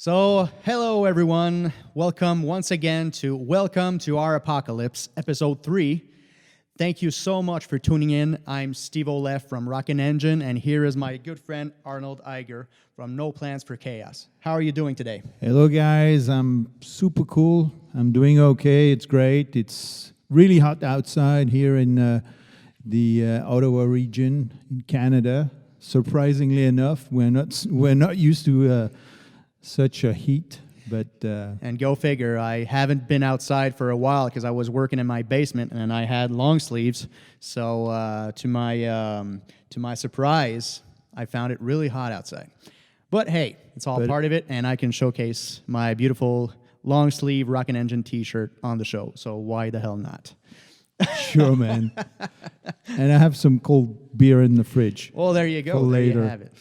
So, hello everyone. Welcome once again to Welcome to Our Apocalypse, episode 3. Thank you so much for tuning in. I'm Steve O Leff from ROCKIN ENGINE, and here is my good friend Arnold Eigger from No Plans for Chaos. How are you doing today? Hello guys, I'm super cool. I'm doing okay. It's great. It's really hot outside here in the Ottawa region in Canada. Surprisingly enough, we're not used to such a heat, but And go figure, I haven't been outside for a while because I was working in my basement and I had long sleeves. So to my surprise, I found it really hot outside. But hey, it's all part of it, and I can showcase my beautiful long sleeve ROCKIN ENGINE T-shirt on the show. So why the hell not? Sure, man. And I have some cold beer in the fridge. Well, there you go. For later. There you have it.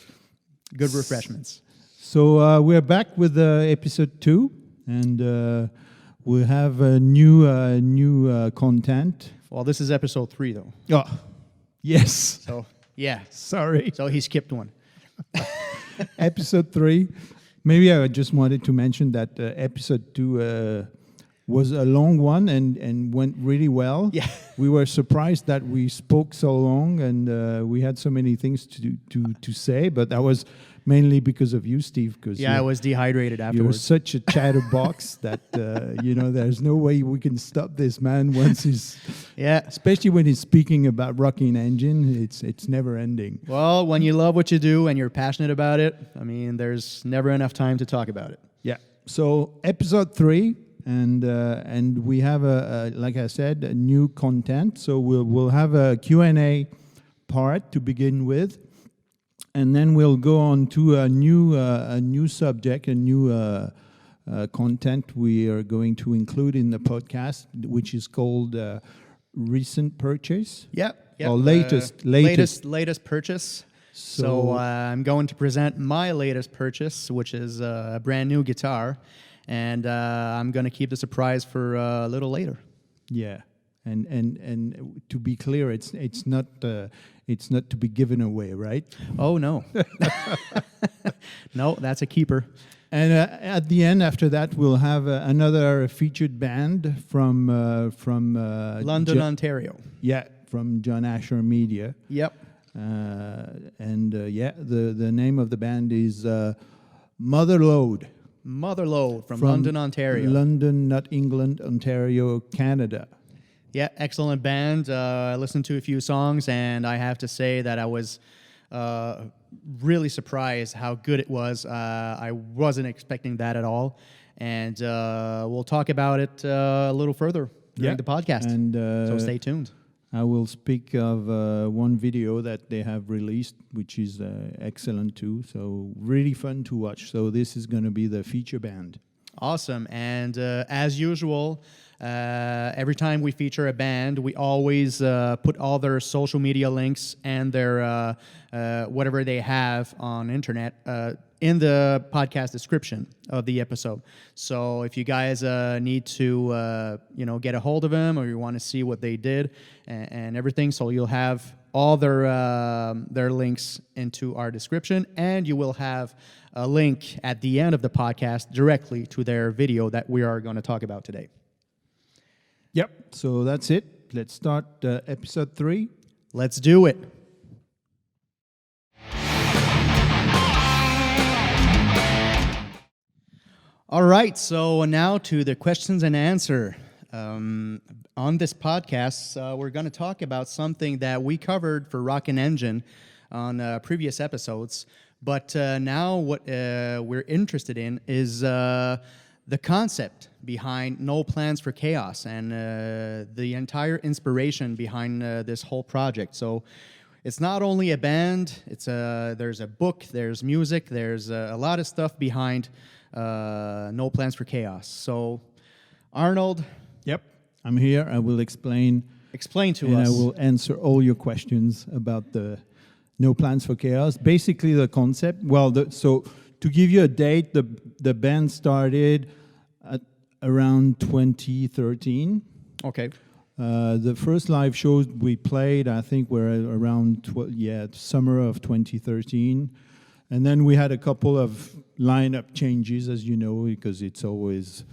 Good refreshments. So we're back with episode 2, and we have a new content. Well, this is episode 3, though. Oh, yes. So, yeah. Sorry. So he skipped one. Episode 3. Maybe I just wanted to mention that episode 2 was a long one and went really well. Yeah. We were surprised that we spoke so long, and we had so many things to say, but that was mainly because of you, Steve. Yeah, I was dehydrated You're afterwards. such a chatterbox that, there's no way we can stop this man once he's... Yeah. Especially when he's speaking about ROCKIN ENGINE, it's never ending. Well, when you love what you do and you're passionate about it, I mean, there's never enough time to talk about it. Yeah. So episode 3, and we have like I said, a new content. So we'll have a Q&A part to begin with, and then we'll go on to a new subject, a new content we are going to include in the podcast, which is called recent purchase. Yep. Or latest purchase. So I'm going to present my latest purchase, which is a brand new guitar, and I'm going to keep the surprise for a little later. Yeah, and to be clear, it's not to be given away, right? Oh no, no, that's a keeper. And at the end, after that, we'll have another featured band from London, Ontario. Yeah, from John Asher Media. Yep. The name of the band is Motherload. Motherload from London, Ontario. London, not England, Ontario, Canada. Yeah, excellent band. I listened to a few songs, and I have to say that I was really surprised how good it was. I wasn't expecting that at all. And we'll talk about it a little further during the podcast. And so stay tuned. I will speak of one video that they have released, which is excellent too. So really fun to watch. So this is going to be the feature band. Awesome. And as usual, every time we feature a band, we always put all their social media links and their whatever they have on internet in the podcast description of the episode. So if you guys need to get a hold of them, or you want to see what they did and everything, so you'll have all their links into our description, and you will have a link at the end of the podcast directly to their video that we are going to talk about today. Yep. So that's it. Let's start episode 3. Let's do it. All right, so now to the questions and answer. On this podcast, we're going to talk about something that we covered for ROCKIN ENGINE on previous episodes, but now what we're interested in is the concept behind No Plans for Chaos and the entire inspiration behind this whole project. So it's not only a band, there's a book, there's music, there's a lot of stuff behind No Plans for Chaos. So, Arnold. Yep. I'm here. I will explain. Explain to us. And I will answer all your questions about the No Plans for Chaos. Basically, the concept. Well, so to give you a date, the band started at around 2013. Okay. The first live shows we played, I think, were around summer of 2013. And then we had a couple of lineup changes, as you know, because it's always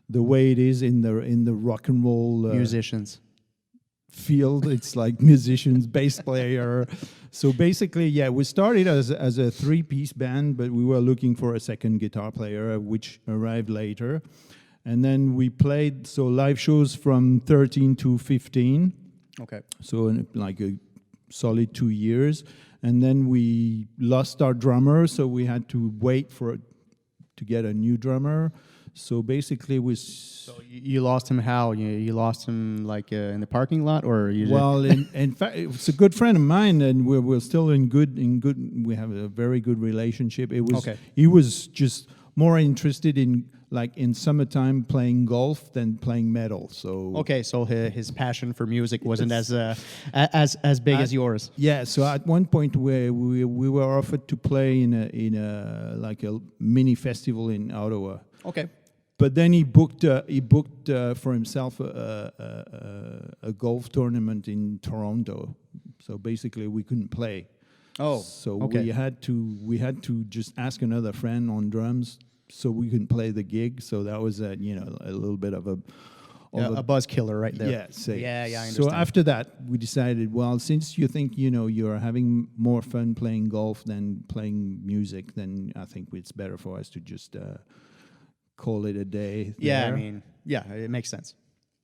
the way it is in the rock and roll Musicians. field. It's like musicians, bass player. So basically, yeah, we started as a 3-piece band, but we were looking for a second guitar player, which arrived later. And then we played live shows from 13 to 15. Okay. So like a solid 2 years. And then we lost our drummer, so we had to wait to get a new drummer. So basically, So you lost him how? You lost him like in the parking lot, or you? Well, in fact, it's a good friend of mine, and we're still in good. We have a very good relationship. It was Okay. He was just more interested in summertime playing golf than playing metal. So Okay, so his passion for music wasn't as big as yours. yeah. So at one point, we were offered to play in a like a mini festival in Ottawa. Okay. But then he booked for himself a golf tournament in Toronto. So basically, we couldn't play. Oh, So okay. we had to just ask another friend on drums so we can play the gig. So that was a little bit of A buzz killer right there. yeah, say. Yeah, I So understand. after that, we decided, well, since you think you're having more fun playing golf than playing music, then I think it's better for us to just call it a day. Yeah, there. I mean, yeah, it makes sense.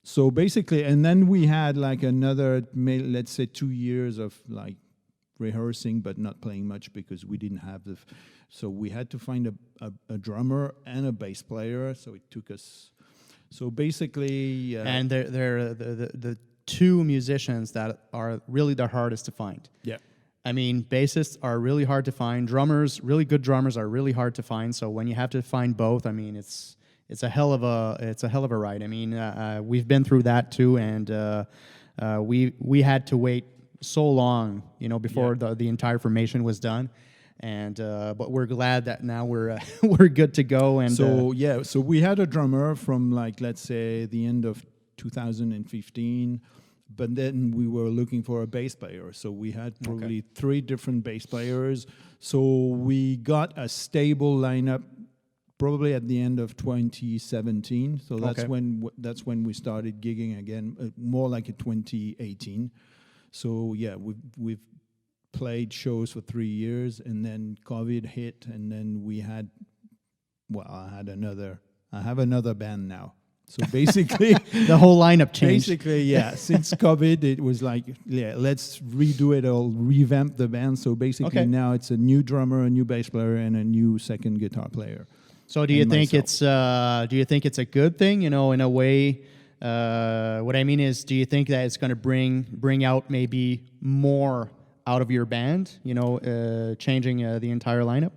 So basically, and then we had like another, let's say, 2 years of like rehearsing, but not playing much because we didn't have so we had to find a drummer and a bass player. So it took us. So basically, And they're the two musicians that are really the hardest to find. yeah. I mean, bassists are really hard to find. Drummers, really good drummers, are really hard to find. So when you have to find both, I mean, it's a hell of a ride. I mean, we've been through that too, and we had to wait so long, before the entire formation was done. And but we're glad that now we're we're good to go. And So we had a drummer from like, let's say, the end of 2015. But then we were looking for a bass player. So we had probably 3 different bass players. So we got a stable lineup probably at the end of 2017. So that's when we started gigging again, more like a 2018. So yeah, we've played shows for 3 years, and then COVID hit, and then we had, I have another band now. So basically, the whole lineup changed. basically, yeah. Since COVID, it was like, let's redo it all, revamp the band. So basically, now it's a new drummer, a new bass player, and a new second guitar player. So do you think it's a good thing? In a way, what I mean is, do you think that it's going to bring out maybe more out of your band? Changing the entire lineup.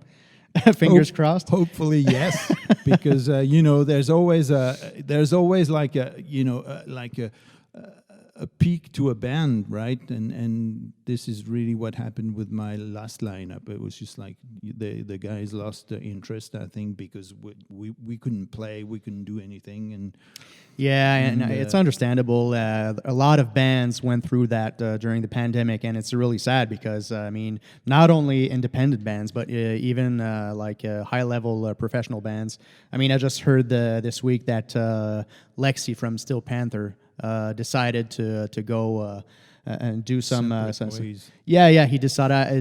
Fingers crossed. Hopefully, yes, because there's always like a peak to a band, right? And this is really what happened with my last lineup. It was just like the guys lost the interest, I think, because we couldn't play, we couldn't do anything, and it's understandable. A lot of bands went through that during the pandemic, and it's really sad because I mean, not only independent bands, but even high-level professional bands. I mean, I just heard this week that Lexi from Steel Panther decided to go and do some. He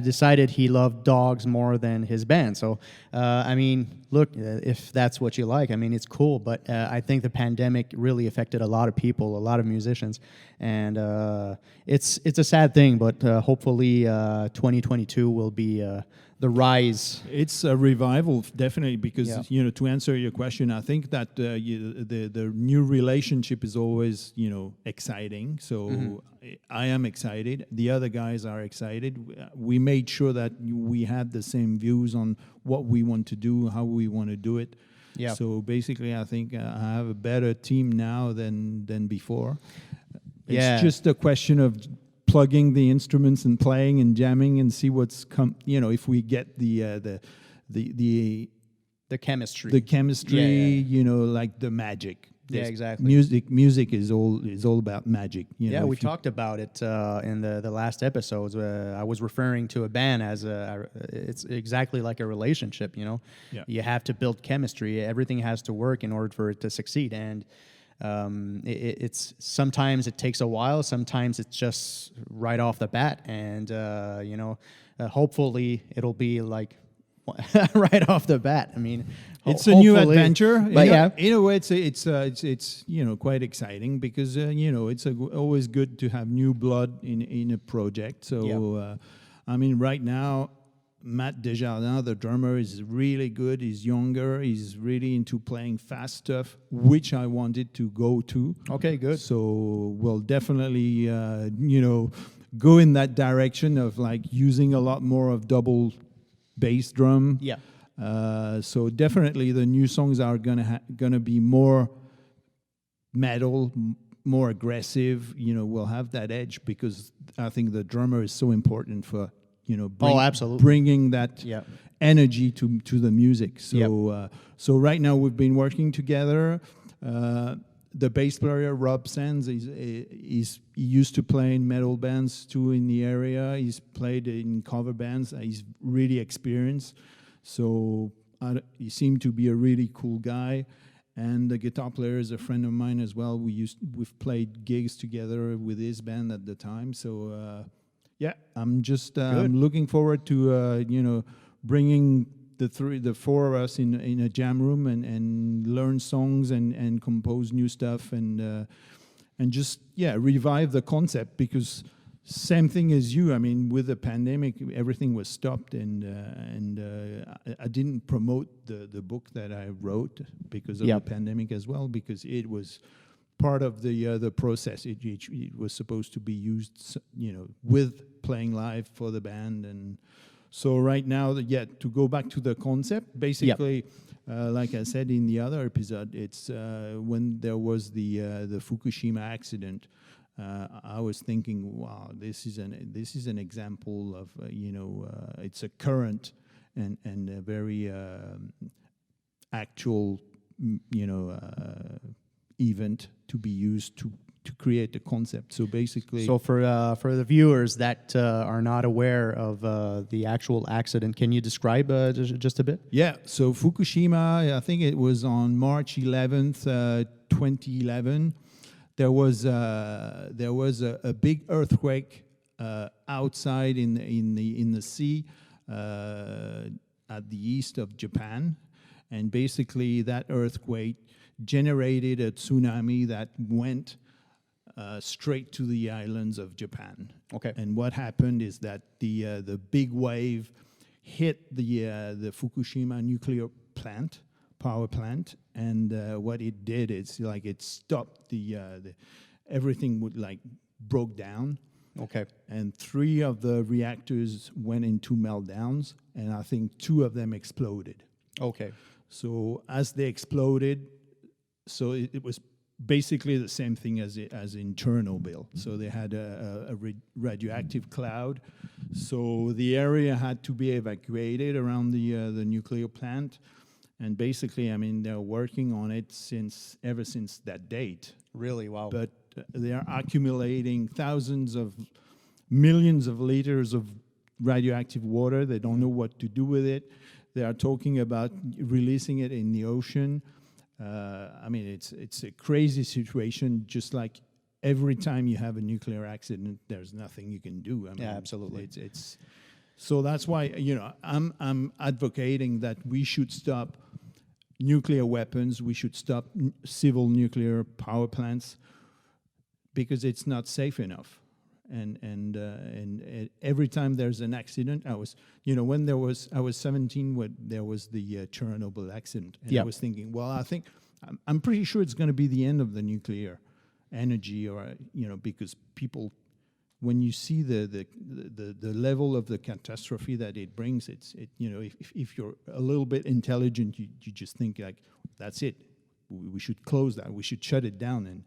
decided he loved dogs more than his band. So I mean, look, if that's what you like, I mean, it's cool. But I think the pandemic really affected a lot of people, a lot of musicians, and it's a sad thing. But hopefully, 2022 will be the rise. It's a revival, definitely, because to answer your question, I think that the new relationship is always exciting. So I am excited. The other guys are excited. We made sure that we had the same views on what we want to do, how we want to do it. Yeah. So basically, I think I have a better team now than before. It's just a question of plugging the instruments and playing and jamming and see what's if we get the chemistry. The chemistry, like the magic. Yeah, exactly. Music is all about magic. You Yeah, know, we if you- talked about it in the last episodes. I was referring to a band as it's exactly like a relationship. You know, Yeah. you have to build chemistry. Everything has to work in order for it to succeed. And it's sometimes it takes a while. Sometimes it's just right off the bat. And hopefully it'll be like right off the bat. I mean, It's a new hopefully- adventure, but yeah. In a way, it's quite exciting because it's always good to have new blood in a project. So I mean, right now, Matt Desjardins, the drummer, is really good. He's younger. He's really into playing fast stuff, which I wanted to go to. Okay, good. So we'll definitely go in that direction of like using a lot more of double bass drum. Yeah. So definitely the new songs are gonna be more metal, more aggressive. We'll have that edge because I think the drummer is so important for absolutely. bringing that Yeah. energy to the music. So so right now we've been working together. The bass player Rob Sands he used to play in metal bands too in the area. He's played in cover bands. He's really experienced. So he seemed to be a really cool guy. And the guitar player is a friend of mine as well. We've played gigs together with his band at the time. So I'm just I'm looking forward to bringing the four of us in a jam room and learn songs and compose new stuff and just revive the concept because same thing as you. I mean, with the pandemic, everything was stopped and I didn't promote the book that I wrote because of the pandemic as well because it was part of the process. It was supposed to be used, with playing live for the band. And so right now, to go back to the concept, basically, like I said in the other episode, it's when there was the Fukushima accident. I was thinking, wow, this is an example of it's a current and a very actual event to be used to create the concept. So basically, So for the viewers that are not aware of the actual accident, can you describe just a bit? yeah. So Fukushima, I think it was on March 11th, 2011. There was a big earthquake outside in the sea at the east of Japan, and basically that earthquake generated a tsunami that went straight to the islands of Japan. Okay. And what happened is that the big wave hit the Fukushima nuclear power plant, and what it did is like it stopped the everything would like broke down. Okay. And 3 of the reactors went into meltdowns, and I think 2 of them exploded. Okay. So as they exploded, so it was basically the same thing as in Chernobyl. So they had a radioactive cloud. So the area had to be evacuated around the nuclear plant. And basically, I mean, they're working on it ever since that date. Really? Wow. But they are accumulating thousands of millions of liters of radioactive water. They don't know what to do with it. They are talking about releasing it in the ocean. I mean, it's a crazy situation. Just like every time you have a nuclear accident, there's nothing you can do. I mean, Yeah, absolutely. It's so that's why I'm advocating that we should stop nuclear weapons. We should stop civil nuclear power plants because it's not safe enough. And every time there's an accident, I was 17 when there was the Chernobyl accident, and I was thinking, well, I'm pretty sure it's going to be the end of the nuclear energy, or because people, when you see the level of the catastrophe that it brings, if you're a little bit intelligent, you just think like that's it, we should close that, we should shut it down, and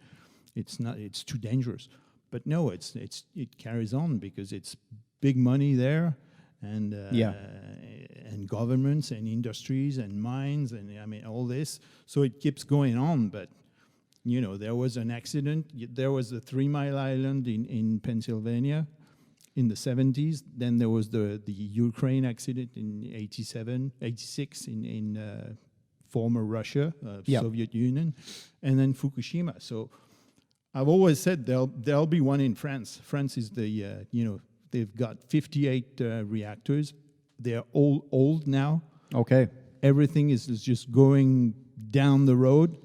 it's too dangerous. But no, it carries on because it's big money there, and governments and industries and mines and I mean all this. So it keeps going on. But there was an accident. There was the 3 Mile Island in Pennsylvania in the 70s. Then there was the Ukraine accident in 86 in former Russia, Soviet Union, and then Fukushima. So I've always said there'll be one in France. France is they've got 58 reactors. They're all old now. Okay. Everything is just going down the road,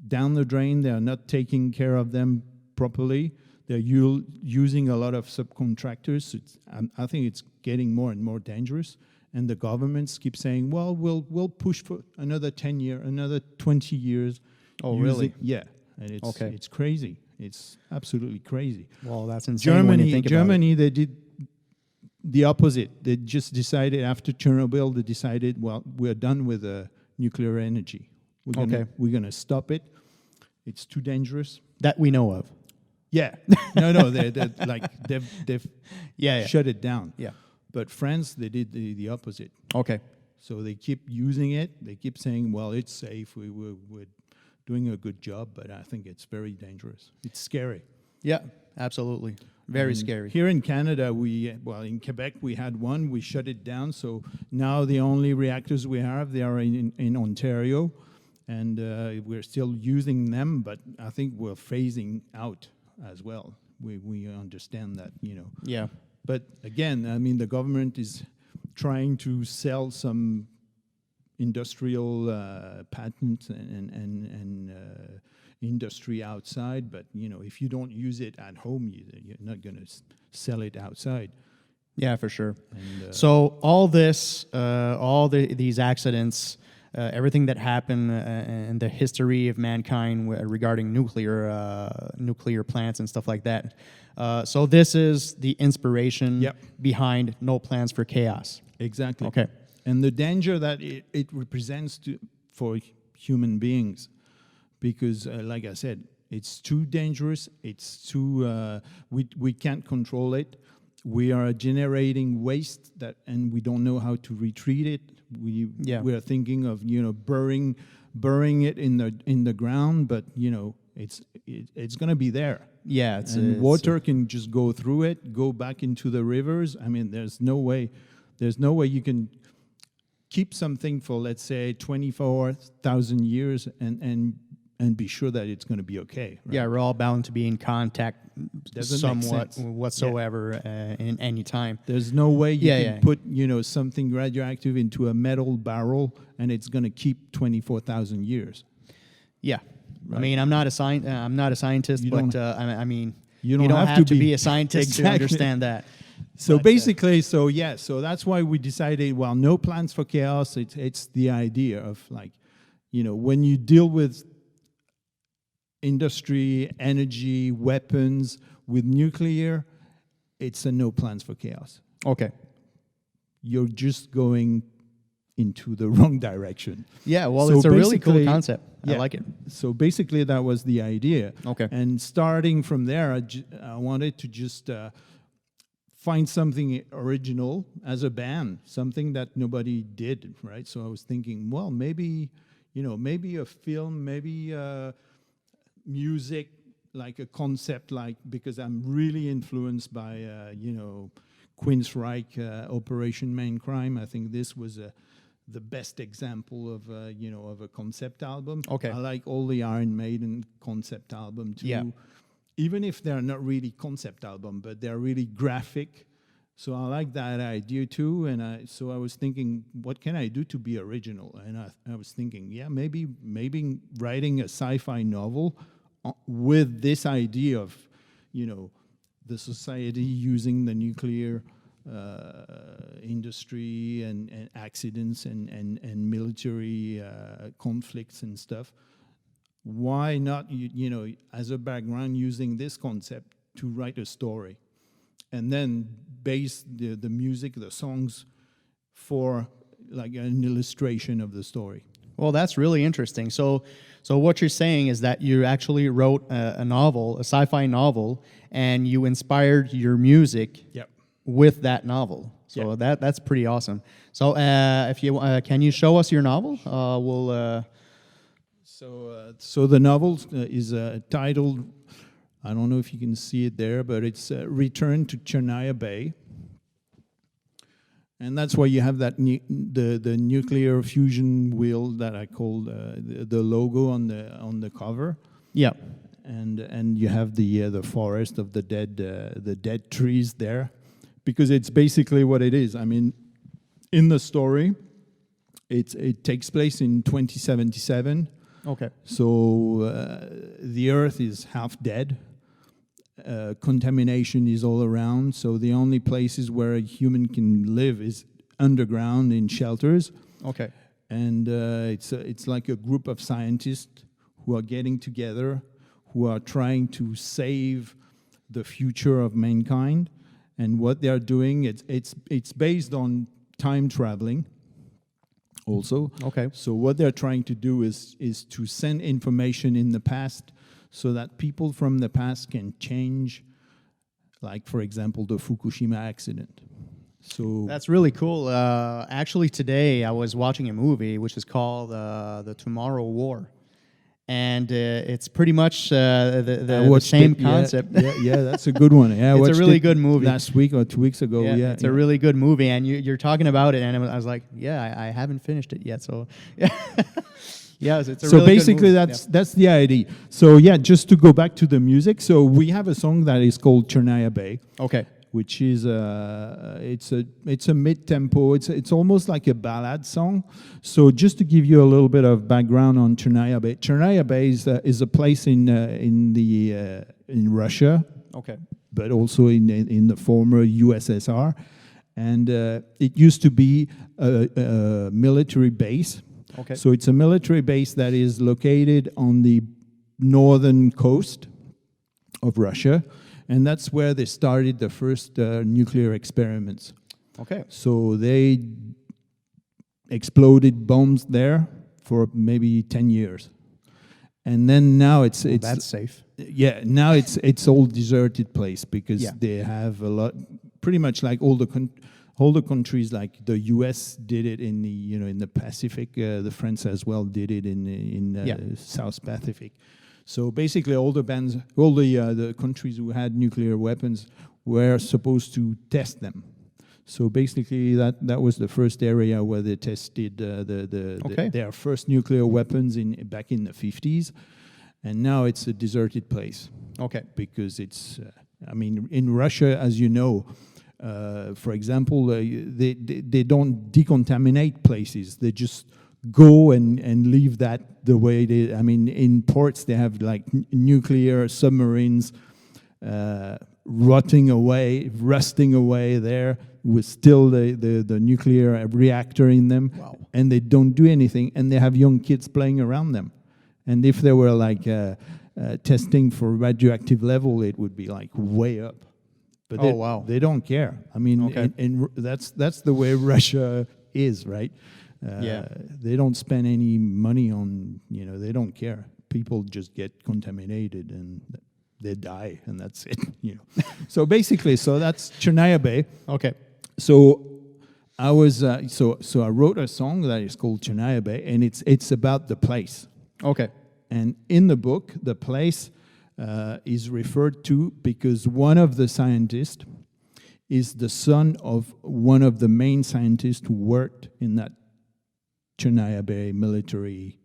down the drain. They are not taking care of them properly. They're using a lot of subcontractors. I think it's getting more and more dangerous. And the governments keep saying, well, we'll push for another 10 years, another 20 years. Oh, really? Yeah. And it's crazy. It's absolutely crazy. Well, that's insane when you think about it. Germany, they did the opposite. They just decided after Chernobyl, they decided, well, we're done with nuclear energy. We're gonna stop it. It's too dangerous. That we know of. Yeah. No. They've shut it down. Yeah. But France, they did the opposite. Okay. So they keep using it. They keep saying, well, it's safe. We're doing a good job, but I think it's very dangerous. It's scary. Yeah, absolutely. Very scary. Here in Canada, in Quebec, we had one. We shut it down. So now the only reactors we have, they are in Ontario, and we're still using them, but I think we're phasing out as well. We understand that, Yeah. But again, I mean, the government is trying to sell some industrial patents and industry outside, but if you don't use it at home, you're not going to sell it outside. Yeah, for sure. And, so all this, these accidents, everything that happened in the history of mankind regarding nuclear plants and stuff like that. So this is the inspiration behind No Plans for Chaos. Exactly. Okay. And the danger that it represents for human beings, because like I said, it's too dangerous. It's too we can't control it. We are generating waste and we don't know how to retreat it. We are thinking of burying it in the ground, but it's going to be there. Yeah, water can just go through it, go back into the rivers. I mean, there's no way you can keep something for, let's say, 24,000 years and be sure that it's going to be okay. Right? Yeah, we're all bound to be in contact somewhat sense. whatsoever in any time. There's no way you can put something radioactive into a metal barrel and it's going to keep 24,000 years. Yeah. Right. I mean, I'm not a scientist, but I mean, you don't have to be a scientist to understand that. So basically, so that's why we decided, well, no plans for chaos. It's the idea of when you deal with industry, energy, weapons, with nuclear, it's a no plans for chaos. Okay. You're just going into the wrong direction. Yeah, well, it's a really cool concept. I like it. So basically, that was the idea. Okay. And starting from there, I wanted to just find something original as a band, something that nobody did, right? So I was thinking, well, maybe a film, maybe music, like a concept, because I'm really influenced by, Queensryche, Operation Main Crime. I think this was the best example of a concept album. Okay. I like all the Iron Maiden concept album too. Yeah. Even if they're not really concept album, but they're really graphic. So I like that idea too. And so I was thinking, what can I do to be original? And I was thinking, maybe writing a sci-fi novel with this idea of, the society using the nuclear industry and accidents and military conflicts and stuff. Why not, as a background, using this concept to write a story and then base the music, the songs for like an illustration of the story. Well, that's really interesting. So what you're saying is that you actually wrote a novel, a sci-fi novel, and you inspired your music with that novel. So that's pretty awesome. So if you can you show us your novel? So the novel is titled, I don't know if you can see it there, but it's Return to Chernaya Bay. And that's why you have that the nuclear fusion wheel that I called the logo on the cover. Yeah. And you have the forest of the dead trees there, because it's basically what it is. I mean, in the story, it takes place in 2077. Okay. So the Earth is half dead. Contamination is all around. So the only places where a human can live is underground in shelters. Okay. And it's like a group of scientists who are getting together, who are trying to save the future of mankind. And what they are doing, it's based on time traveling also. Okay. So what they're trying to do is to send information in the past so that people from the past can change, like, for example, the Fukushima accident. So That's really cool. Actually, today I was watching a movie which is called The Tomorrow War. And it's pretty much the same concept. Yeah, that's a good one. Yeah, it's a really good movie. Last week or 2 weeks ago. Yeah, it's a really good movie. And you're talking about it, and I was like, yeah, I haven't finished it yet. So, yeah, it's a so really basically, good movie. that's the idea. So yeah, just to go back to the music. So we have a song that is called Chernaya Bay. Okay. Which is it's a mid-tempo. It's almost like a ballad song. So just to give you a little bit of background on Chernaya Bay. Chernaya Bay is a place in Russia. Okay. But also in the former USSR, and it used to be a military base. Okay. So it's a military base that is located on the northern coast of Russia. And that's where they started the first nuclear experiments. Okay. So they exploded bombs there for maybe 10 years. And then now it's that's safe. Yeah, now it's all deserted place because they have a lot, pretty much like all the countries, like the US did it in the Pacific, the France as well did it in South Pacific. So basically, all the countries who had nuclear weapons were supposed to test them. So basically, that was the first area where they tested their first nuclear weapons back in the 50s, and now it's a deserted place. Okay. Because it's, in Russia, as you know, for example, they don't decontaminate places. They just go and leave that the way they. In ports they have like nuclear submarines rusting away there with still the nuclear reactor in them. Wow. And they don't do anything, and they have young kids playing around them. And if they were like testing for radioactive level, it would be like way up. But they don't care. And that's the way Russia is, right? They don't spend any money on, they don't care. People just get contaminated and they die, and that's it. So basically, that's Chernaya Bay. Okay. So I was I wrote a song that is called Chernaya Bay, and it's about the place. Okay. And in the book, the place is referred to because one of the scientists is the son of one of the main scientists who worked in that Chernaya Bay military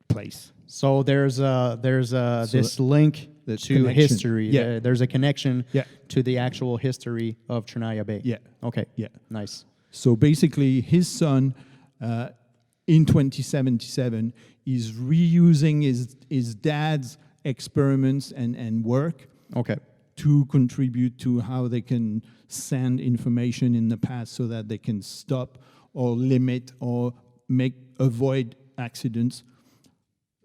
place. So there's this link to history. Yeah. There's a connection to the actual history of Chernaya Bay. Yeah. Okay. Yeah. Nice. So basically, his son, in 2077, is reusing his dad's experiments and work. Okay. To contribute to how they can send information in the past so that they can stop or limit or avoid accidents.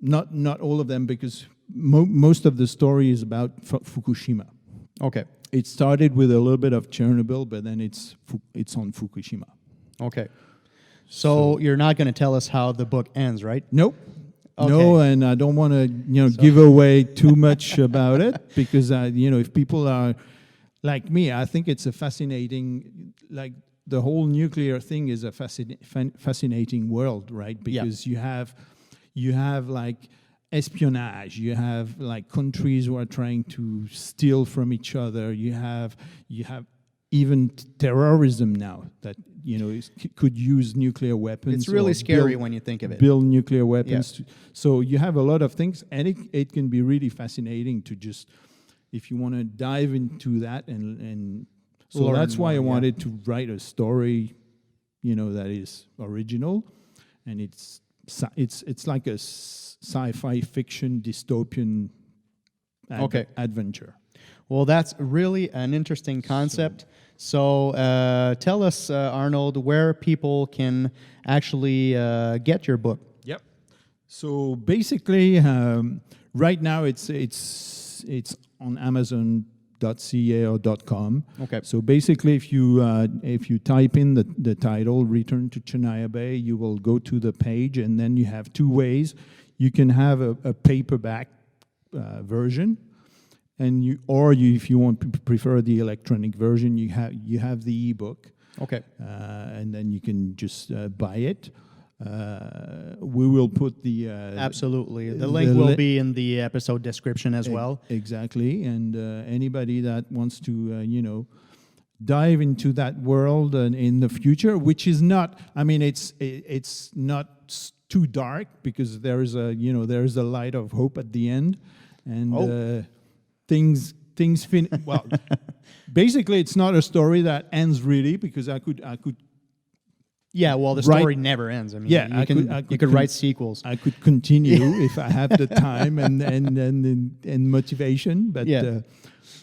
Not all of them, because most of the story is about Fukushima. Okay. It started with a little bit of Chernobyl, but then it's on Fukushima. Okay. So you're not going to tell us how the book ends, right? Nope. Okay. No, and I don't want to give away too much about it, because if people are like me, I think it's a fascinating, like the whole nuclear thing is a fascinating world, right? Because you you have like espionage, you have like countries who are trying to steal from each other, you have even terrorism now that could use nuclear weapons. It's really or scary build- when you think of it. build nuclear weapons. Yeah. So you have a lot of things, and it can be really fascinating to just, if you want to dive into that, and so Learn that's why I more, yeah. wanted to write a story, that is original, and it's like a sci-fi fiction dystopian adventure. Well, that's really an interesting concept. So tell us, Arnold, where people can actually get your book. Yep. So basically, right now it's on Amazon.ca or .com. Okay. So basically, if you type in the title "Return to Chennai Bay," you will go to the page, and then you have two ways. You can have a paperback version, and if you prefer the electronic version, you have the ebook. Okay. And then you can just buy it. We will put the Absolutely. The link will be in the episode description as well. Exactly, and anybody that wants to dive into that world in the future, which is not. I mean, it's not too dark, because there is a light of hope at the end, and things well. Basically, it's not a story that ends really, because I could. Yeah, well, the story never ends. I mean, Yeah, you could write sequels. I could continue if I have the time and motivation, but Yeah.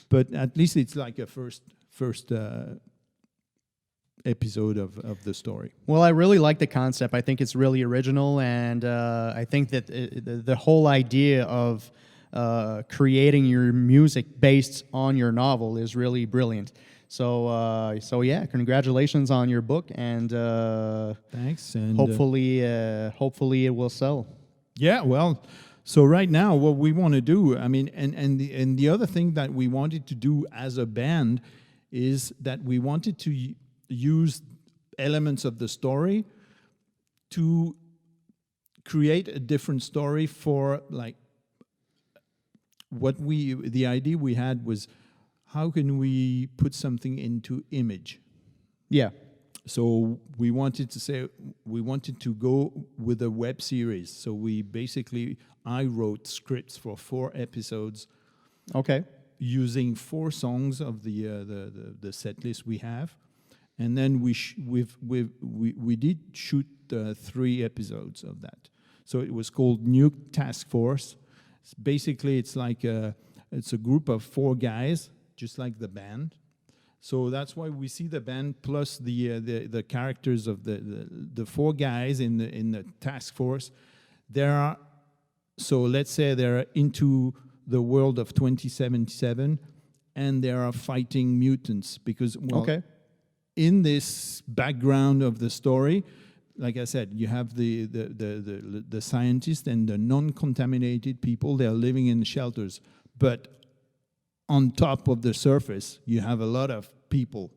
But at least it's like a first episode of the story. Well, I really like the concept. I think it's really original, and I think that the whole idea of creating your music based on your novel is really brilliant. So yeah, congratulations on your book, and Thanks, and hopefully it will sell. yeah, well, so right now what we want to do, I mean, and the other thing that we wanted to do as a band is that we wanted to use elements of the story to create a different story for, like, the idea we had was, how can we put something into image? Yeah. So we wanted to go with a web series. So I wrote scripts for 4 episodes. Okay. Using 4 songs of the set list we have, and then we did shoot 3 episodes of that. So it was called Nuke Task Force. Basically, it's like it's a group of 4 guys, just like the band. So that's why we see the band plus the characters of the 4 guys in the task force. Let's say they're into the world of 2077, and they are fighting mutants, because in this background of the story, like I said, you have the scientists and the non-contaminated people. They are living in shelters, but on top of the surface, you have a lot of people,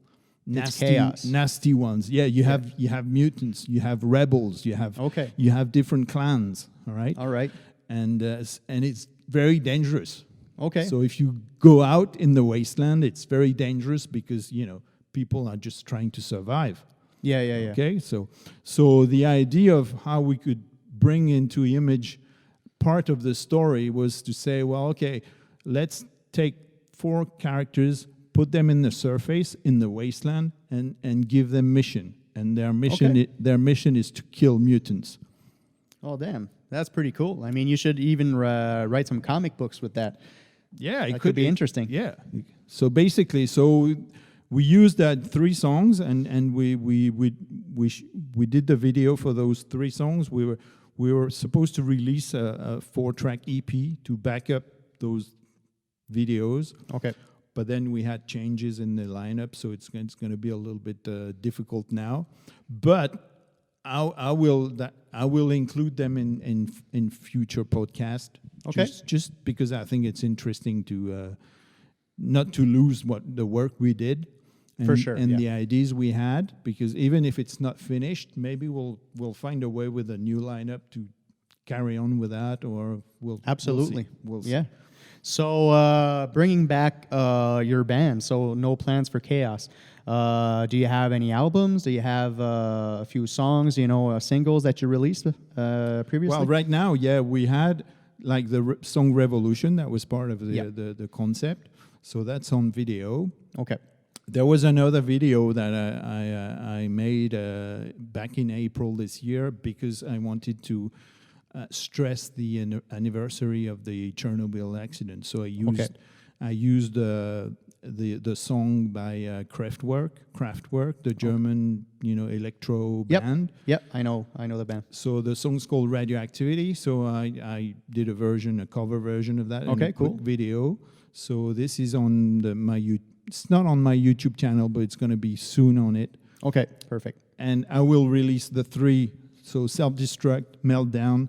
nasty ones. Yeah, you have mutants, you have rebels, you have different clans. All right, and it's very dangerous. Okay. So if you go out in the wasteland, it's very dangerous, because people are just trying to survive. Yeah. Okay, so the idea of how we could bring into image part of the story was to say, well, okay, let's take 4 characters, put them in the surface, in the wasteland, and give them mission. And their mission is to kill mutants. Oh, damn. That's pretty cool. I mean, you should even write some comic books with that. Yeah, it could be interesting. Yeah. So basically, we used that 3 songs, and we did the video for those 3 songs. We were supposed to release a 4-track EP to back up those videos. Okay. But then we had changes in the lineup, so it's going to be a little bit difficult now. But I will include them in future podcast. Okay. Just because I think it's interesting to not to lose the work we did. And, For sure, and the ideas we had, because even if it's not finished, maybe we'll find a way with a new lineup to carry on with that, or Absolutely. We'll see. Yeah. So bringing back your band, so No Plans for Chaos. Do you have any albums? Do you have a few songs, singles that you released previously? Well, right now, yeah, we had like the song Revolution that was part of the concept. So that's on video. Okay. There was another video that I made back in April this year because I wanted to stress the anniversary of the Chernobyl accident. So I used the song by Kraftwerk, the German electro band. Yep, I know the band. So the song's called Radioactivity. So I did a cover version of that. in a Cool. quick video. So this is on it's not on my YouTube channel, but it's going to be soon on it. Okay, perfect. And I will release the 3. So Self-Destruct, Meltdown,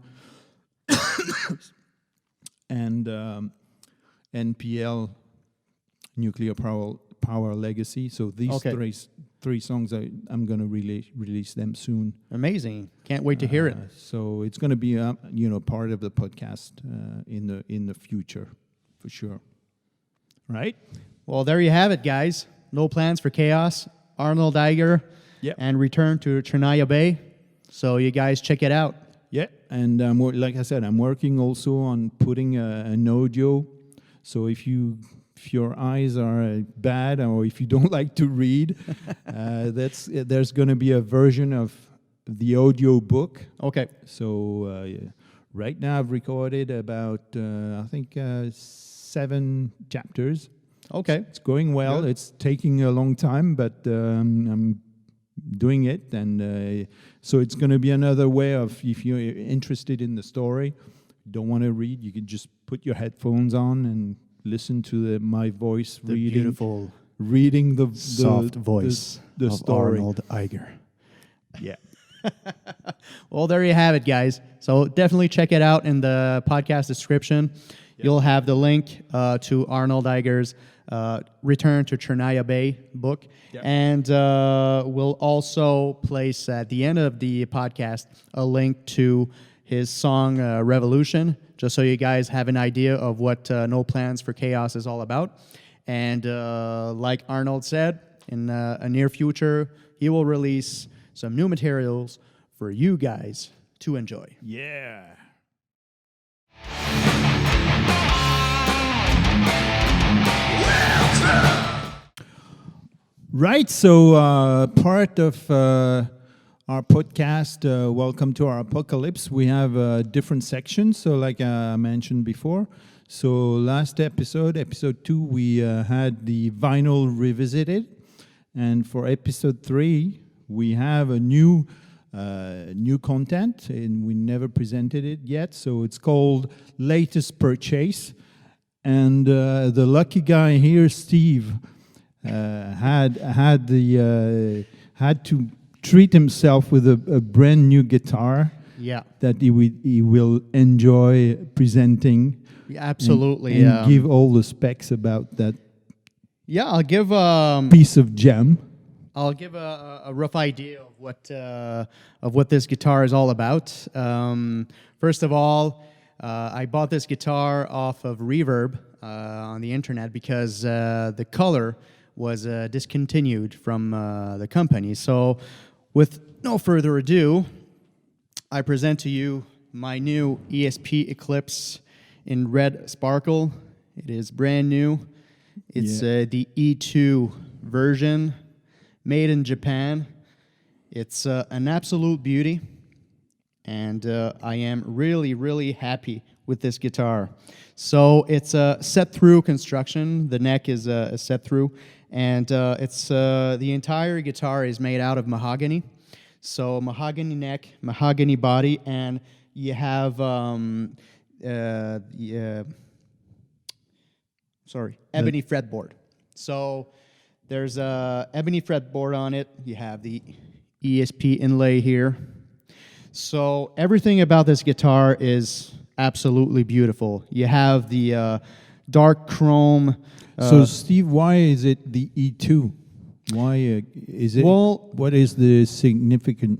and NPL, Nuclear Power Legacy. So these three songs, I'm going to release them soon. Amazing. Can't wait to hear it. So it's going to be part of the podcast in the future, for sure. Right? Well, there you have it, guys. No Plans for Chaos, Arnold Eigger, and Return to Chernaya Bay. So you guys check it out. Yeah, and like I said, I'm working also on putting an audio. So if your eyes are bad or if you don't like to read, there's going to be a version of the audio book. Okay. So right now I've recorded about I think 7 chapters. Okay. It's going well. Good. It's taking a long time, but I'm doing it, and so it's going to be another way of, if you're interested in the story, don't want to read, you can just put your headphones on and listen to my voice reading the soft voice the of story. Arnold Eigger. Yeah. Well, there you have it, guys. So definitely check it out in the podcast description. Yep. You'll have the link to Arnold Eigger's Return to Chernaya Bay book. Yep. And we'll also place at the end of the podcast a link to his song Revolution, just so you guys have an idea of what No Plans for Chaos is all about. And like Arnold said, in a near future, he will release some new materials for you guys to enjoy. Yeah. Right, so part of our podcast, Welcome to Our Apocalypse, we have different sections, so like I mentioned before. So last episode 2, we had the vinyl revisited, and for episode 3, we have a new content, and we never presented it yet, so it's called Latest Purchase. And the lucky guy here, Steve, had to treat himself with a brand new guitar. Yeah, that he will enjoy presenting. Yeah, absolutely, and give all the specs about that. Yeah, I'll give piece of gem. I'll give a rough idea of what this guitar is all about. First of all, I bought this guitar off of Reverb on the internet because the color was discontinued from the company. So with no further ado, I present to you my new ESP Eclipse in red sparkle. It is brand new. It's the E2 version, made in Japan. It's an absolute beauty, and I am really, really happy with this guitar. So it's a set-through construction. The neck is a set-through, and it's the entire guitar is made out of mahogany. So mahogany neck, mahogany body, and you have ebony fretboard. So there's a ebony fretboard on it. You have the ESP inlay here. So everything about this guitar is absolutely beautiful. You have the dark chrome. So Steve, why is it the E2? Why is it? Well, what is the signification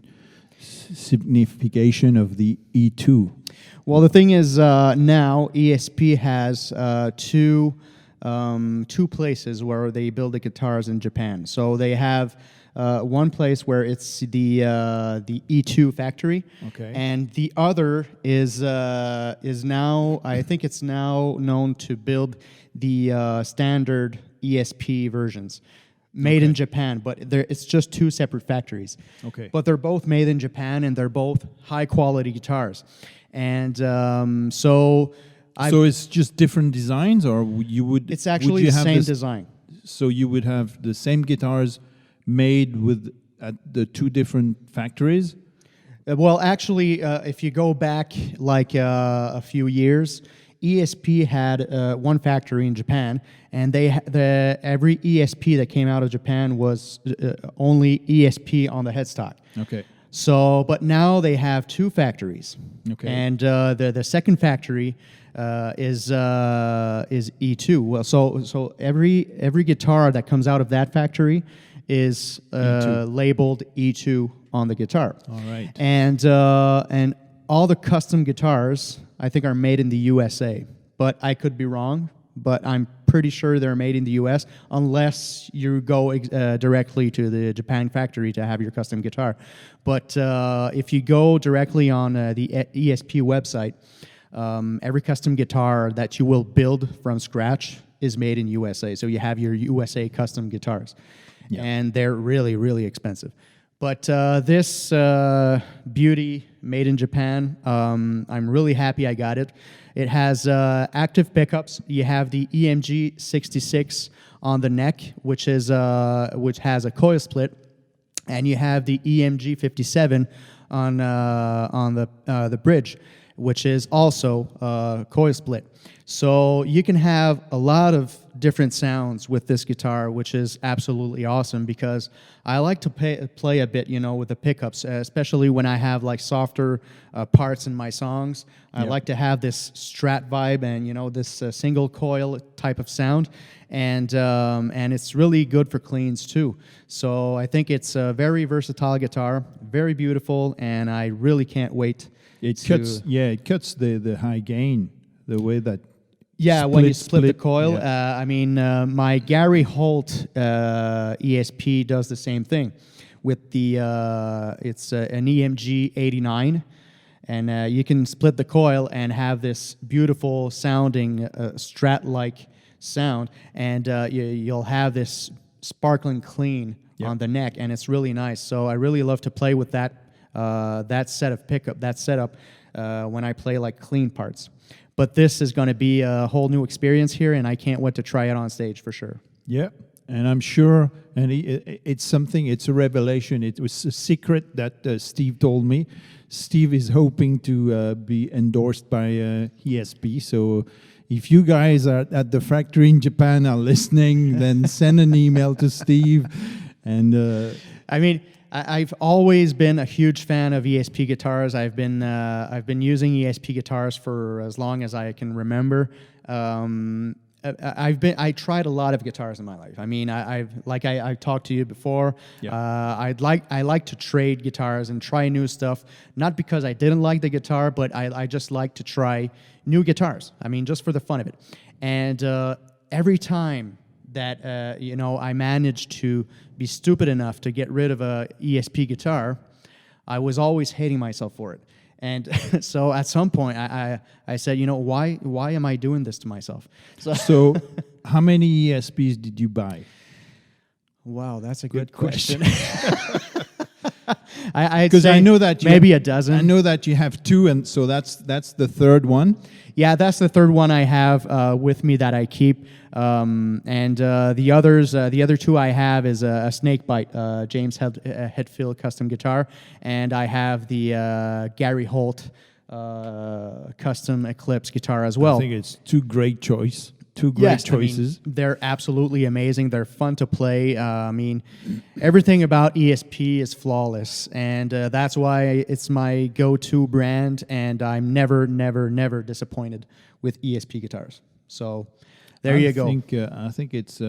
of the E2? Well, the thing is, now ESP has two places where they build the guitars in Japan. So they have one place where it's the E2 factory, Okay. and the other is now, I think it's now known to build the standard ESP versions. Made in Japan, but it's just two separate factories. Okay. But they're both made in Japan, and they're both high-quality guitars. And so it's just different designs, or you would? it's actually would you the have same this- design. So you would have the same guitars made with at the two different factories. Well, actually, if you go back like a few years, ESP had one factory in Japan, and every ESP that came out of Japan was only ESP on the headstock. Okay. So, but now they have two factories. Okay. And the second factory is E2. Well, so every guitar that comes out of that factory is labeled E2 on the guitar. All right. And all the custom guitars, I think, are made in the USA. But I could be wrong. But I'm pretty sure they're made in the U.S. unless you go directly to the Japan factory to have your custom guitar. But if you go directly on the ESP website, every custom guitar that you will build from scratch is made in USA. So you have your USA custom guitars. Yeah. And they're really, really expensive. But this beauty made in Japan, I'm really happy I got it. It has active pickups. You have the EMG 66 on the neck, which has a coil split, and you have the EMG 57 on the bridge, which is also coil split. So you can have a lot of different sounds with this guitar, which is absolutely awesome because I like to play a bit, with the pickups, especially when I have like softer parts in my songs. I like to have this Strat vibe and this single coil type of sound, and it's really good for cleans too. So I think it's a very versatile guitar, very beautiful, and I really can't wait. It cuts the high gain the way that. Yeah, when you split the split, coil. yeah. My Gary Holt ESP does the same thing with the, it's an EMG 89, and you can split the coil and have this beautiful sounding Strat-like sound, and you'll have this sparkling clean on the neck, and it's really nice. So I really love to play with that setup when I play like clean parts. But this is going to be a whole new experience here, and I can't wait to try it on stage for sure. Yeah, and I'm sure, and it's a revelation. It was a secret that Steve told me. Steve is hoping to be endorsed by ESP, so if you guys are at the factory in Japan are listening, then send an email to Steve. And I've always been a huge fan of ESP guitars. I've been using ESP guitars for as long as I can remember. I tried a lot of guitars in my life. I've talked to you before. Yeah. I like to trade guitars and try new stuff. Not because I didn't like the guitar, but I just like to try new guitars. Just for the fun of it. And every time that I managed to be stupid enough to get rid of a ESP guitar, I was always hating myself for it. And so at some point, I said, why am I doing this to myself? So how many ESPs did you buy? Wow, that's a good question. Because I know that maybe a dozen. I know that you have two, and so that's the third one. Yeah, that's the third one I have with me that I keep. And the other two I have is a Snakebite James Hetfield custom guitar, and I have the Gary Holt custom Eclipse guitar as well. I think it's two great choices. They're absolutely amazing. They're fun to play. Everything about ESP is flawless, and that's why it's my go-to brand, and I'm never, never, never disappointed with ESP guitars. So there you go. I think it's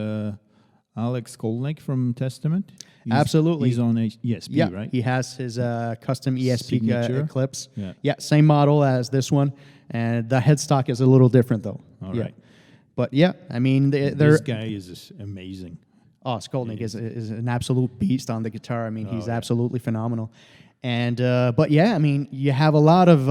Alex Skolnick from Testament? Absolutely. He's on ESP, Yeah, right? he has his custom ESP Signature. Eclipse. Yeah. Same model as this one, and the headstock is a little different though. All yeah. right. But yeah, I mean, This guy is amazing. Oh, Skolnick is an absolute beast on the guitar. I mean, he's absolutely phenomenal. And but yeah, I mean, you have a lot of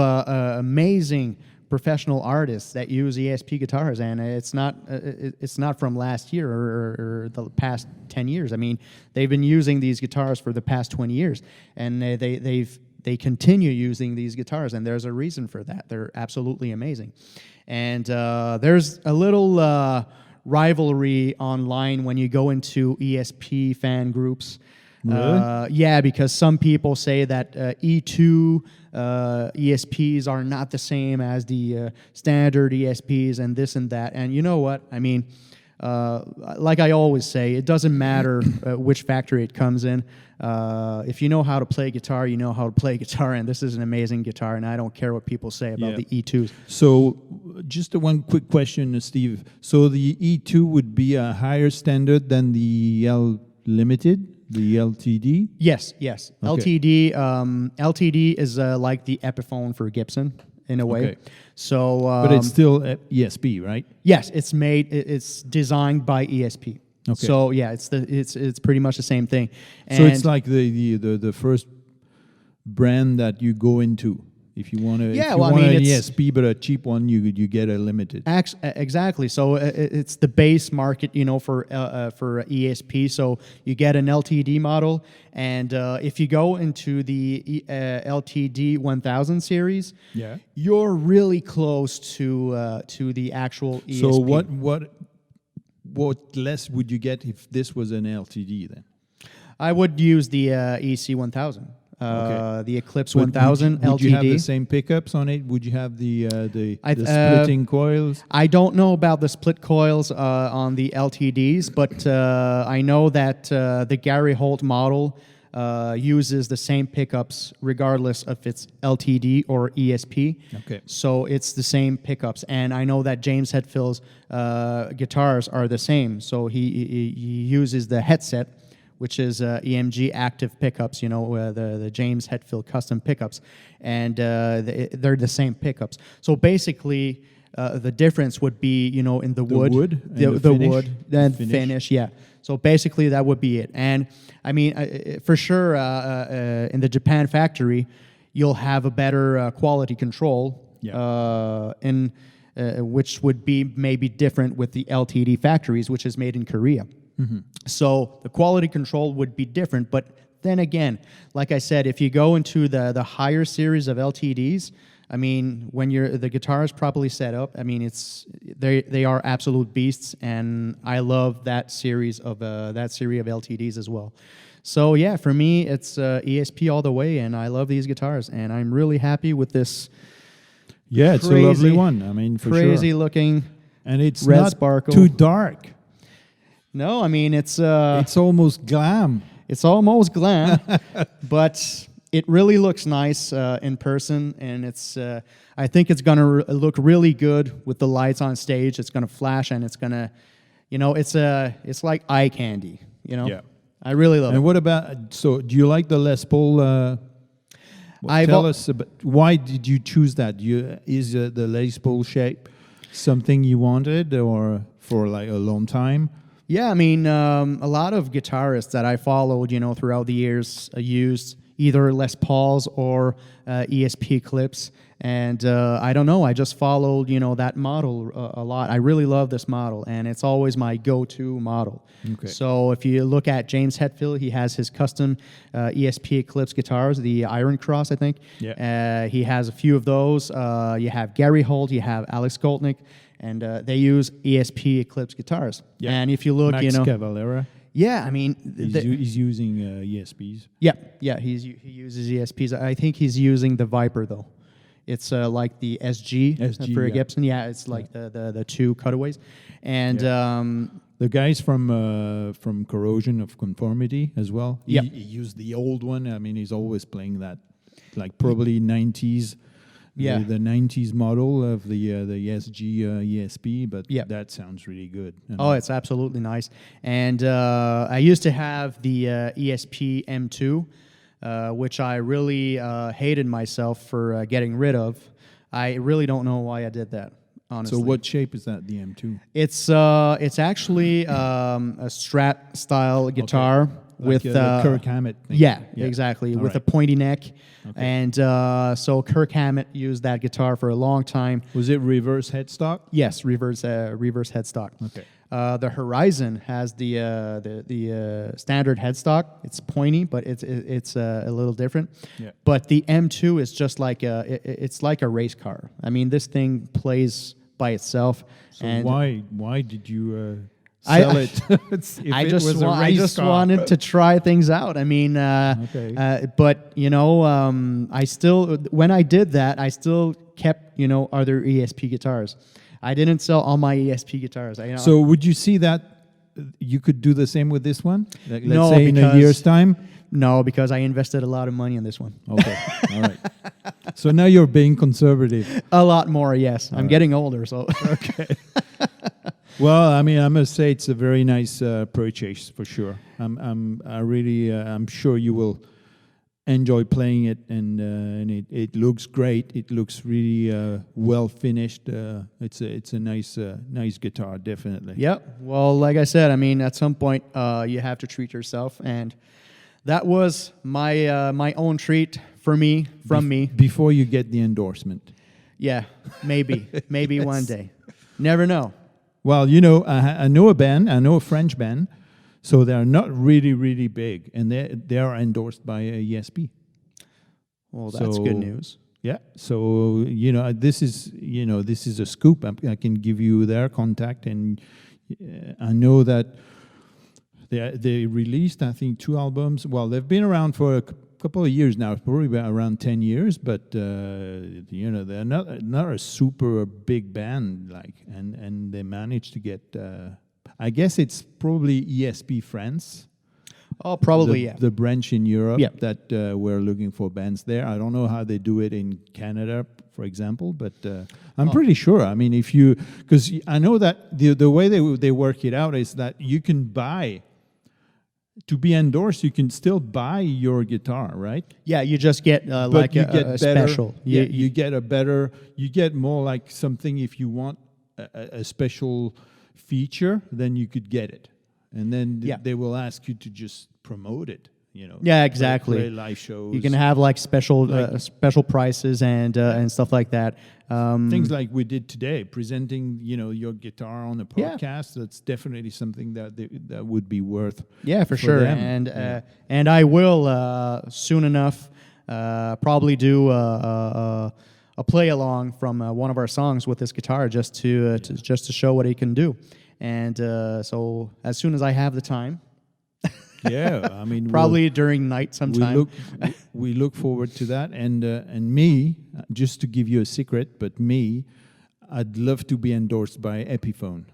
amazing professional artists that use ESP guitars, and it's not from last year or the past 10 years. I mean, they've been using these guitars for the past 20 years, and they continue using these guitars, and there's a reason for that. They're absolutely amazing. And there's a little rivalry online when you go into ESP fan groups. Really? Yeah, because some people say that E2 ESPs are not the same as the standard ESPs and this and that. And you know what? I mean, like I always say, it doesn't matter which factory it comes in. If you know how to play guitar, you know how to play guitar, and this is an amazing guitar, and I don't care what people say about the E2s. So just one quick question, Steve. So the E2 would be a higher standard than the L Limited? The LTD? Yes. Okay. LTD is like the Epiphone for Gibson in a way. Okay. So, but it's still ESP, right? Yes, it's designed by ESP. Okay. So yeah, it's pretty much the same thing. So it's like the first brand that you go into. If you want to, yeah, if you well, want I mean, an it's ESP but a cheap one, you get a limited. Exactly. So it's the base market, for ESP. So you get an LTD model, and if you go into the LTD 1000 series, Yeah. you're really close to the actual ESP. So what less would you get if this was an LTD then? I would use the EC 1000. Okay. The Eclipse 1000 LTD. Would you have the same pickups on it? Would you have the splitting coils? I don't know about the split coils on the LTDs, but I know that the Gary Holt model uses the same pickups regardless if it's LTD or ESP. Okay. So it's the same pickups. And I know that James Hetfield's guitars are the same. So he uses the headset, which is EMG active pickups, the James Hetfield custom pickups, and they're the same pickups. So basically, the difference would be, in the wood, the wood, then finish. Yeah. So basically, that would be it. And I mean, for sure, in the Japan factory, you'll have a better quality control. Yeah. Which would be maybe different with the LTD factories, which is made in Korea. Mm-hmm. So the quality control would be different, but then again, like I said, if you go into the higher series of LTDs, I mean, when the guitar is properly set up, I mean, they are absolute beasts, and I love that series of LTDs as well. So yeah, for me, it's ESP all the way, and I love these guitars, and I'm really happy with this. Yeah, it's a lovely one. I mean, for crazy sure. looking, and it's red not sparkle. too dark. No, I mean, it's almost glam. It's almost glam, but it really looks nice in person, and I think it's gonna look really good with the lights on stage. It's gonna flash, and it's gonna, it's like eye candy. Yeah. I really love it. And what about? So, do you like the Les Paul? Tell us about why did you choose that? Is the Les Paul shape something you wanted, or for like a long time? Yeah, I mean, a lot of guitarists that I followed, throughout the years used either Les Pauls or ESP clips, and I don't know, I just followed, that model a lot. I really love this model, and it's always my go-to model. Okay. So if you look at James Hetfield, he has his custom ESP Eclipse guitars, the Iron Cross, I think. Yeah. He has a few of those. You have Gary Holt, you have Alex Skolnick, and they use ESP Eclipse guitars. Yeah. And if you look, Max Cavalera. Yeah, I mean, he's using ESPs. Yeah, he uses ESPs. I think he's using the Viper though. It's like the SG for a Gibson. Yeah, it's like the two cutaways, and the guys from Corrosion of Conformity as well. He used the old one. I mean, he's always playing that, like probably 90s Yeah. the 90s model of the SG ESP, but Yep. that sounds really good. And Oh, it's absolutely nice. And I used to have the ESP M2, which I really hated myself for getting rid of. I really don't know why I did that, honestly. so what shape is that, the M2? It's actually a Strat style guitar with the Kirk Hammett thing. yeah, exactly, All with a right. pointy neck. And so Kirk Hammett used that guitar for a long time. Was it reverse headstock? Yes, reverse headstock. Okay. The Horizon has the standard headstock. It's pointy, but it's a little different. Yeah. But the M2 is just like it's like a race car. I mean, this thing plays by itself. So and why did you I- sell it? I just wanted to try things out. I mean, Okay. but I still, when I did that, I still kept other ESP guitars. I didn't sell all my ESP guitars. So would you see that you could do the same with this one? Like, let's No, say in a because- year's time? No, because I invested a lot of money in this one. Okay. All right. So now you're being conservative. A lot more, yes. I'm getting older, so Okay. Well, I mean, I must say it's a very nice purchase for sure. I'm sure you will enjoy playing it, and it looks great. It looks really well finished. It's a nice guitar, definitely. Yep. Well, like I said, I mean, at some point you have to treat yourself, and that was my own treat from me. Before you get the endorsement. Yeah, maybe one day. Never know. Well, I know a French band, so they're not really, really big, and they are endorsed by ESP. Well, that's So- good news. Yeah, so this is a scoop. I can give you their contact, and I know that they released, I think, 2 albums. Well, they've been around for a couple of years now, probably about around 10 years, but they're not a super big band, and they managed to get. I guess it's probably ESP France. Oh, probably, The branch in Europe Yeah. that we're looking for bands there. I don't know how they do it in Canada, for example, but I'm pretty sure. I mean, because I know that the way they work it out is that you can buy, to be endorsed, you can still buy your guitar, right? Yeah, you just get But like you a get better, special. you get more like something. If you want a special feature, then you could get it, and then Yeah. they will ask you to just promote it. Yeah, exactly. Play live shows. You can have like special prices and stuff like that. things like we did today, presenting your guitar on a Yeah. podcast. That's definitely something that would be worth. Yeah, for sure. them. And I will soon enough probably do a play along from one of our songs with this guitar, just to show what he can do. And so as soon as I have the time, Yeah, I mean, probably during night sometime. we look forward to that. And me, just to give you a secret, but me, I'd love to be endorsed by Epiphone.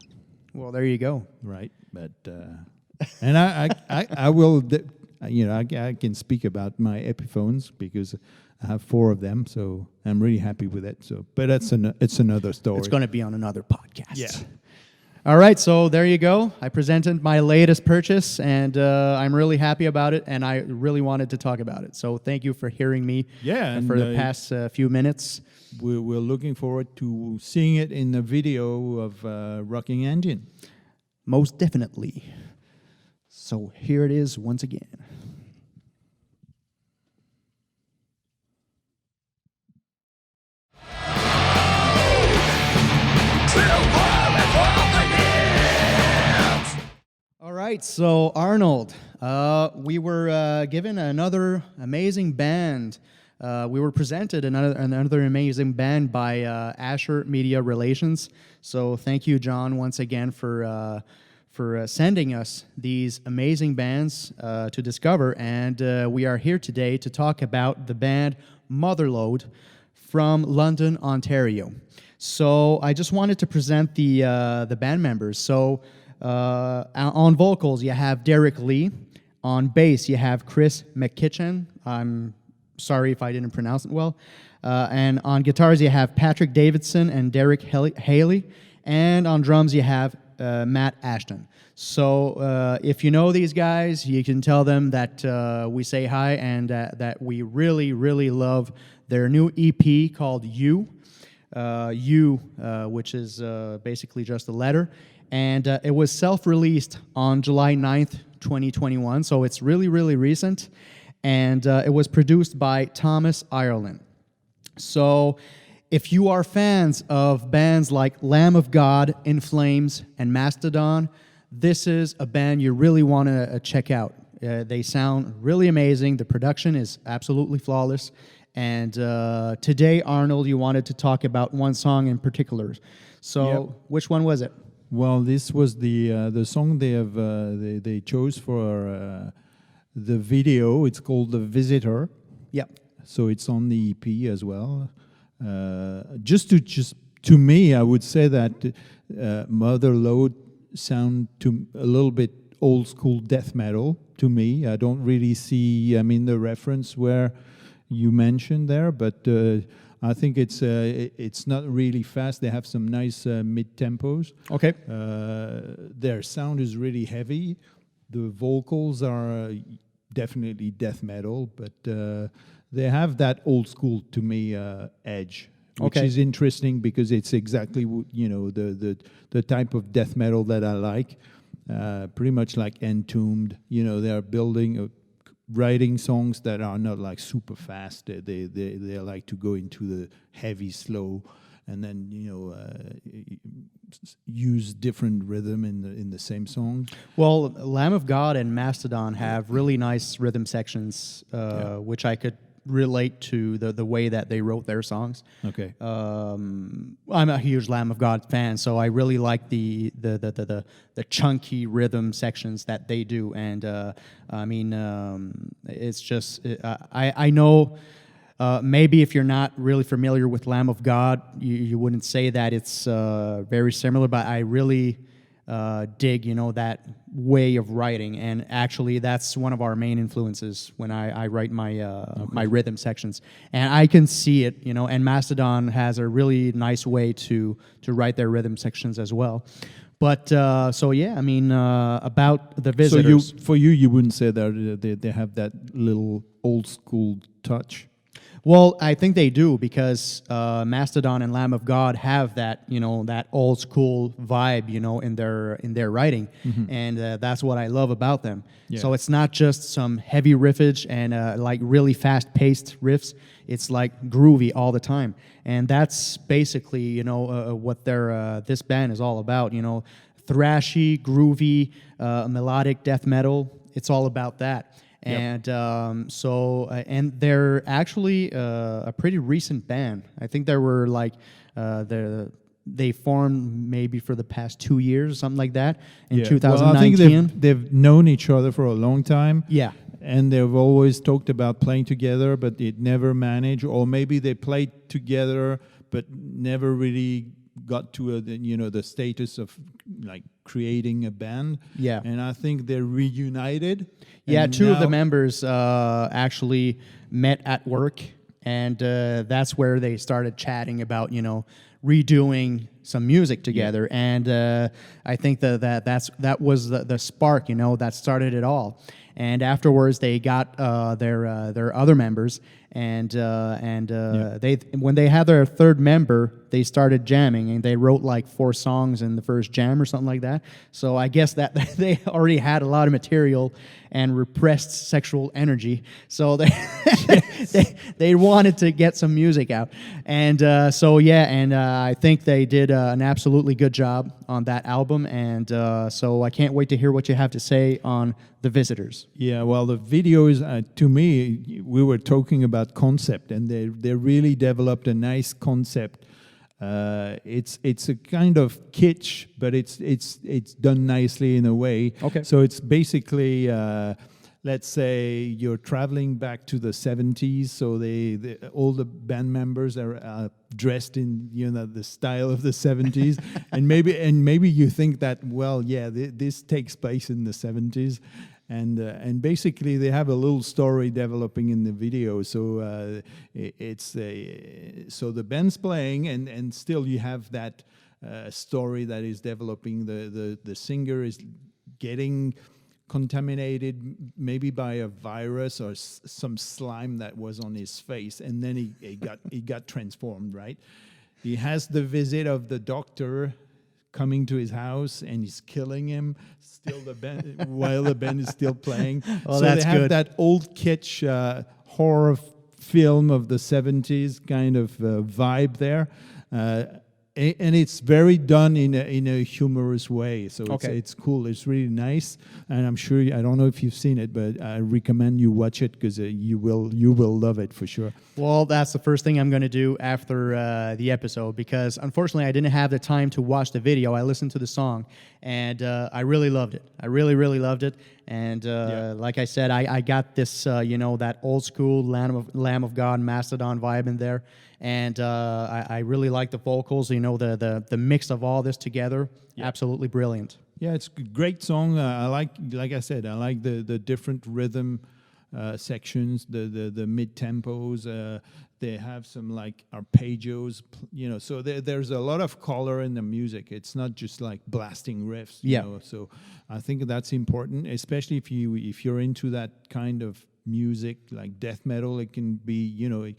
Well, there you go. Right, but and I will, I can speak about my Epiphones because I have 4 of them, so I'm really happy with it. So, but it's another story. It's going to be on another podcast. Yeah. All right, so there you go. I presented my latest purchase, and I'm really happy about it, and I really wanted to talk about it. So thank you for hearing me and for the past few minutes. We're looking forward to seeing it in the video of Rocking Engine. Most definitely. So here it is once again. All right, so Arnold, we were given another amazing band. We were presented another amazing band by Asher Media Relations. So thank you, John, once again for sending us these amazing bands to discover. And we are here today to talk about the band Motherload from London, Ontario. So I just wanted to present the band members. So on vocals, you have Derek Lee. On bass, you have Chris McKitchen. I'm Sorry if I didn't pronounce it well. And on guitars, you have Patrick Davidson and Derek Haley. And on drums, you have Matt Ashton. So if you know these guys, you can tell them that we say hi and that we really, really love their new EP called You. Which is basically just a letter. And it was self-released on July 9th, 2021. So it's really, really recent. And it was produced by Thomas Ireland. So if you are fans of bands like Lamb of God, In Flames, and Mastodon, this is a band you really want to check out. They sound really amazing. The production is absolutely flawless. And today, Arnold, you wanted to talk about one song in particular. So which one was it? Well, this was the song they chose for the video. It's called The Visitor. Yep. So it's on the EP as well. Just to me, I would say that Mother Lode sound to a little bit old school death metal to me. I don't really see, the reference where you mentioned there, but I think it's not really fast. They have some nice mid tempos. Okay. Their sound is really heavy. The vocals are definitely death metal, but they have that old school to me edge, which is interesting because it's exactly the type of death metal that I like. Pretty much like Entombed. They are writing songs that are not like super fast. They like to go into the heavy, slow, and then use different rhythm in the same song. Well, Lamb of God and Mastodon have really nice rhythm sections, which I could relate to the way that they wrote their songs. Okay. I'm a huge Lamb of God fan, so I really like the chunky rhythm sections that they do. And it's just I know. Maybe if you're not really familiar with Lamb of God, you wouldn't say that it's very similar, but I really dig, that way of writing. And actually, that's one of our main influences when I write my rhythm sections. And I can see it, and Mastodon has a really nice way to write their rhythm sections as well. But, about the Visitors. So you wouldn't say that they have that little old school touch? Well, I think they do because Mastodon and Lamb of God have that, that old school vibe, in their writing, and that's what I love about them. Yeah. So it's not just some heavy riffage and like really fast paced riffs. It's like groovy all the time, and that's basically what this band is all about. Thrashy, groovy, melodic death metal. It's all about that. And and they're actually a pretty recent band. I think they were like they formed maybe for the past 2 years or something like that in 2019. Well, I think they've known each other for a long time. Yeah. And they've always talked about playing together, but it never managed. Or maybe they played together, but never really got to the status of like creating a band. Yeah. And I think they're reunited. Yeah, two of the members actually met at work, and that's where they started chatting about redoing some music together. Yeah. And I think that was the spark, that started it all. And afterwards, they got their other members, and they when they had their third member, they started jamming, and they wrote like 4 songs in the first jam or something like that. So I guess that they already had a lot of material and repressed sexual energy, so they wanted to get some music out, and I think they did an absolutely good job on that album, and so I can't wait to hear what you have to say on The Visitors. Yeah, well, the video is to me, we were talking about concept, and they really developed a nice concept. It's a kind of kitsch, but it's done nicely in a way. Okay. So it's basically, let's say you're traveling back to the 70s. So all the band members are dressed in the style of the 70s, and maybe you think that this takes place in the 70s, And basically they have a little story developing in the video. So so the band's playing, and still you have that story that is developing. The singer is getting contaminated maybe by a virus or some slime that was on his face, and then he got transformed, right? He has the visit of the doctor coming to his house, and he's killing him still the band while the band is still playing. Oh, so that's they have good. that old kitsch horror film of the 70s kind of vibe there. And it's very done in a humorous way, so it's cool. It's really nice, and I'm sure I don't know if you've seen it, but I recommend you watch it because you will love it for sure. Well, that's the first thing I'm going to do after the episode, because unfortunately I didn't have the time to watch the video. I listened to the song, and I really loved it. I really, really loved it. And like I said, I got this, that old school Lamb of God Mastodon vibe in there. And I really like the vocals, the mix of all this together. Yeah. Absolutely brilliant. Yeah, it's a great song. like I said, I like the different rhythm sections, the mid tempos. They have some like arpeggios, so there's a lot of color in the music. It's not just like blasting riffs, you know. So I think that's important, especially if you're into that kind of music like death metal. It can be,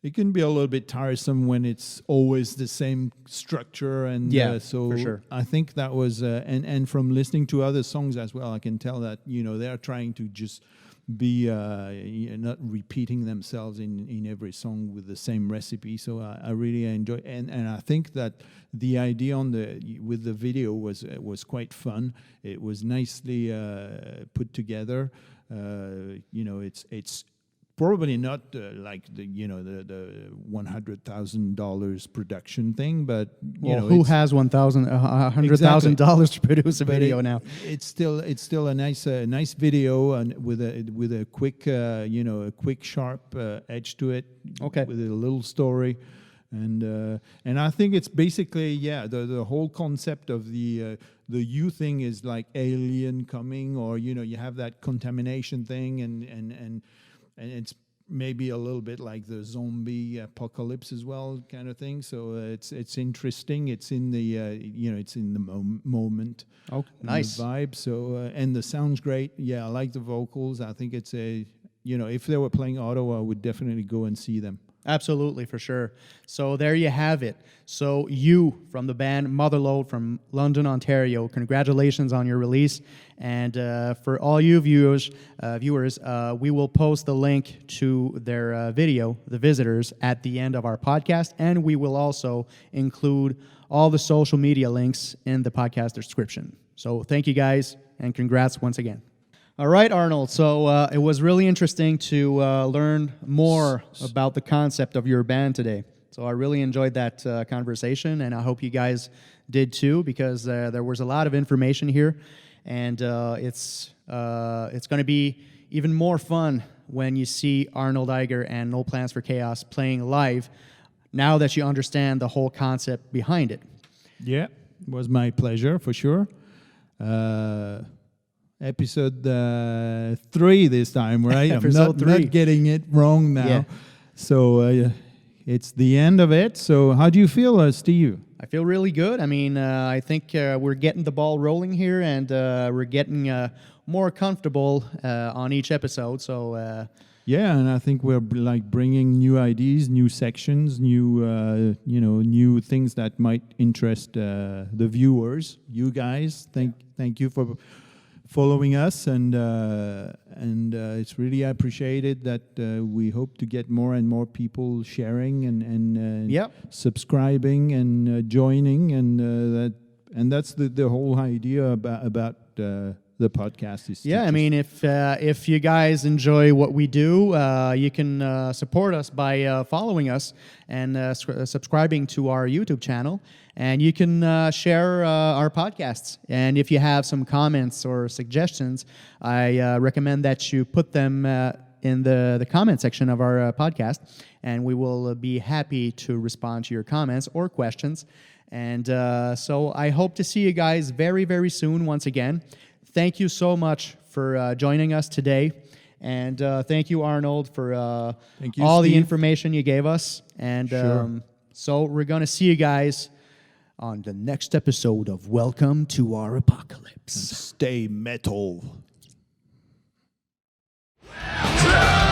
it can be a little bit tiresome when it's always the same structure, and so for sure. I think that was and from listening to other songs as well, I can tell that they're trying to just be not repeating themselves in every song with the same recipe. So I really enjoy, and I think that the idea with the video was quite fun. It was nicely put together. It's probably not like the $100,000 production thing, but who has $100,000 to produce a video now? It's still a nice video, and with a quick sharp edge to it. Okay. With a little story, and I think it's basically the whole concept of the you thing is like alien coming, or you have that contamination thing, and it's maybe a little bit like the zombie apocalypse as well, kind of thing. So it's interesting. It's in the it's in the moment. Oh, nice the vibe. So and the sound's great. Yeah, I like the vocals. I think it's if they were playing Ottawa, I would definitely go and see them. Absolutely, for sure. So there you have it. So you, from the band Motherload from London, Ontario, congratulations on your release. And for all you viewers, we will post the link to their video, The Visitors, at the end of our podcast. And we will also include all the social media links in the podcast description. So thank you guys, and congrats once again. All right, Arnold. So it was really interesting to learn more about the concept of your band today. So I really enjoyed that conversation, and I hope you guys did too, because there was a lot of information here, and it's going to be even more fun when you see Arnold Eigger and No Plans for Chaos playing live, now that you understand the whole concept behind it. Yeah, it was my pleasure for sure. Episode 3 this time, right? I'm not getting it wrong now. Yeah. So it's the end of it. So how do you feel, Steve? I feel really good. I mean, I think we're getting the ball rolling here, and we're getting more comfortable on each episode. So yeah, and I think we're like bringing new ideas, new sections, new things that might interest the viewers. You guys, thank you for following us, and it's really appreciated that we hope to get more and more people sharing and subscribing and joining, and that's the whole idea about the podcast. Is I mean, if you guys enjoy what we do, you can support us by following us and subscribing to our YouTube channel. And you can share our podcasts. And if you have some comments or suggestions, I recommend that you put them in the comment section of our podcast. And we will be happy to respond to your comments or questions. And so I hope to see you guys very, very soon once again. thank you so much for joining us today. And thank you, Arnold, for Thank you, all the Steve. information you gave us. And Sure. so we're going to see you guys on the next episode of Welcome to Our Apocalypse. Stay metal. Welcome